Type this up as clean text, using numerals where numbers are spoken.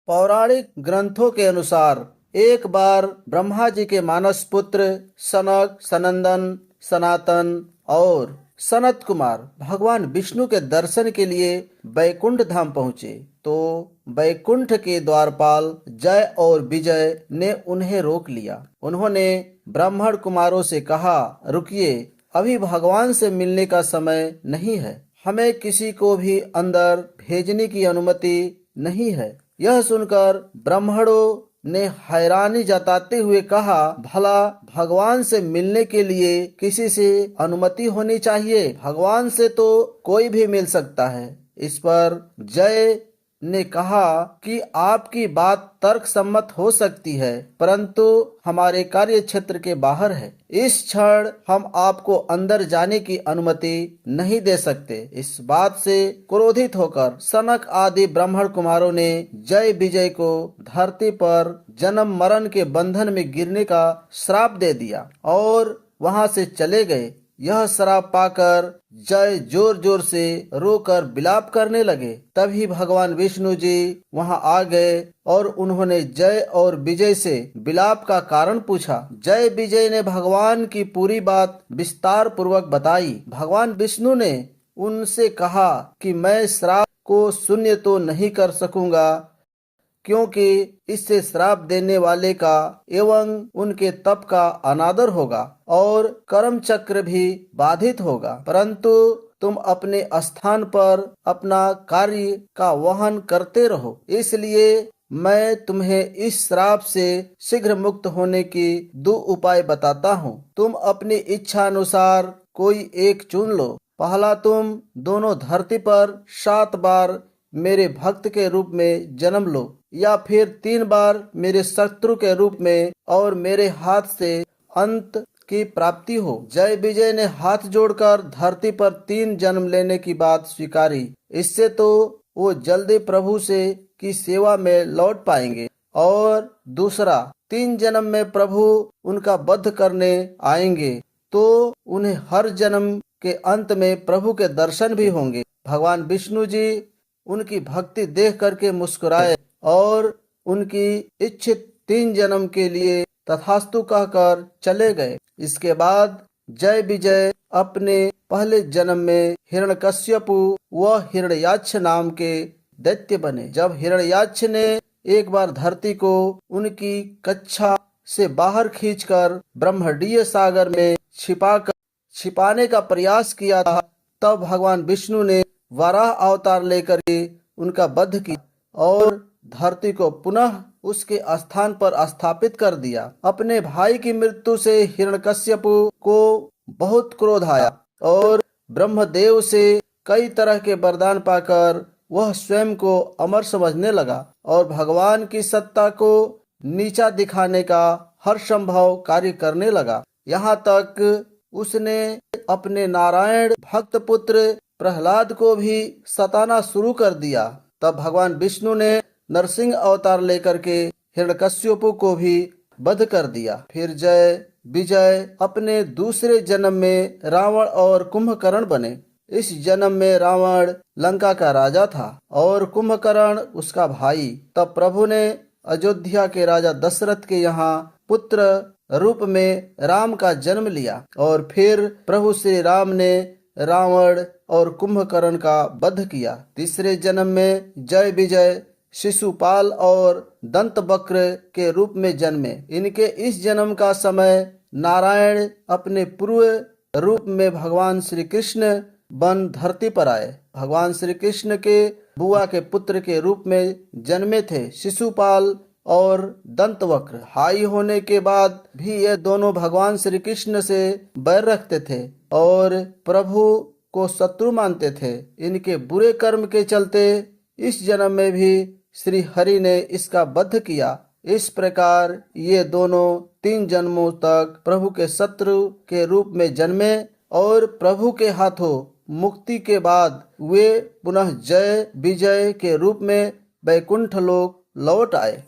पौराणिक ग्रंथों के अनुसार एक बार ब्रह्मा जी के मानस पुत्र सनक, सनंदन, सनातन और सनत कुमार भगवान विष्णु के दर्शन के लिए बैकुंठ धाम पहुँचे तो बैकुंठ के द्वारपाल जय और विजय ने उन्हें रोक लिया। उन्होंने ब्राह्मण कुमारों से कहा, रुकिए, अभी भगवान से मिलने का समय नहीं है, हमें किसी को भी अंदर भेजने की अनुमति नहीं है। यह सुनकर ब्राह्मणों ने हैरानी जताते हुए कहा, भला भगवान से मिलने के लिए किसी से अनुमति होनी चाहिए, भगवान से तो कोई भी मिल सकता है। इस पर जय ने कहा कि आपकी बात तर्क सम्मत हो सकती है, परंतु हमारे कार्य क्षेत्र के बाहर है। इस क्षण हम आपको अंदर जाने की अनुमति नहीं दे सकते। इस बात से क्रोधित होकर सनक आदि ब्राह्मण कुमारों ने जय विजय को धरती पर जन्म मरण के बंधन में गिरने का श्राप दे दिया और वहां से चले गए। यह श्राप पाकर जय जोर जोर से रोकर विलाप करने लगे। तभी भगवान विष्णु जी वहां आ गए और उन्होंने जय और विजय से विलाप का कारण पूछा। जय विजय ने भगवान की पूरी बात विस्तार पूर्वक बताई। भगवान विष्णु ने उनसे कहा कि मैं श्राप को शून्य तो नहीं कर सकूंगा, क्योंकि इससे श्राप देने वाले का एवं उनके तप का अनादर होगा और कर्म चक्र भी बाधित होगा, परंतु तुम अपने स्थान पर अपना कार्य का वहन करते रहो। इसलिए मैं तुम्हें इस श्राप से शीघ्र मुक्त होने की 2 उपाय बताता हूँ। तुम अपनी इच्छा अनुसार कोई एक चुन लो। पहला, तुम दोनों धरती पर 7 बार मेरे भक्त के रूप में जन्म लो, या फिर 3 बार मेरे शत्रु के रूप में और मेरे हाथ से अंत की प्राप्ति हो। जय विजय ने हाथ जोड़कर धरती पर 3 जन्म लेने की बात स्वीकारी। इससे तो वो जल्दी प्रभु से की सेवा में लौट पाएंगे। और दूसरा, 3 जन्म में प्रभु उनका वध करने आएंगे तो उन्हें हर जन्म के अंत में प्रभु के दर्शन भी होंगे। भगवान विष्णु जी उनकी भक्ति देख करके मुस्कुराए और उनकी इच्छित 3 जन्म के लिए तथास्तु कहकर चले गए। इसके बाद जय विजय अपने पहले जन्म में हिरण्यकश्यपु व हिरण्याक्ष नाम के दैत्य बने। जब हिरण्याक्ष ने एक बार धरती को उनकी कक्षा से बाहर खींचकर ब्रह्मंडीय सागर में छिपाने का प्रयास किया था, तब भगवान विष्णु ने वराह अवतार लेकर के उनका वध किया और धरती को पुनः उसके स्थान पर स्थापित कर दिया। अपने भाई की मृत्यु से हिरण्यकश्यपु को बहुत क्रोध आया और ब्रह्मदेव से कई तरह के वरदान पाकर वह स्वयं को अमर समझने लगा और भगवान की सत्ता को नीचा दिखाने का हर संभव कार्य करने लगा। यहाँ तक उसने अपने नारायण भक्त पुत्र प्रहलाद को भी सताना शुरू कर दिया। तब भगवान विष्णु ने नरसिंह अवतार लेकर के हिरण्यकश्यपु को भी वध कर दिया। फिर जय विजय अपने दूसरे जन्म में रावण और कुंभकर्ण बने। इस जन्म में रावण लंका का राजा था और कुंभकर्ण उसका भाई। तब प्रभु ने अयोध्या के राजा दशरथ के यहाँ पुत्र रूप में राम का जन्म लिया और फिर प्रभु श्री राम ने रावण और कुंभकर्ण का वध किया। तीसरे जन्म में जय विजय शिशुपाल और दंतवक्र के रूप में जन्मे। इनके इस जन्म का समय नारायण अपने पूर्व रूप में भगवान श्री कृष्ण बन धरती पर आए। भगवान श्री कृष्ण के बुआ के पुत्र के रूप में जन्मे थे शिशुपाल और दंतवक्र। भाई होने के बाद भी ये दोनों भगवान श्री कृष्ण से बैर रखते थे और प्रभु को शत्रु मानते थे। इनके बुरे कर्म के चलते इस जन्म में भी श्री हरि ने इसका वध किया। इस प्रकार ये दोनों 3 जन्मों तक प्रभु के शत्रु के रूप में जन्मे और प्रभु के हाथों मुक्ति के बाद वे पुनः जय विजय के रूप में बैकुंठ लोक लौट आए।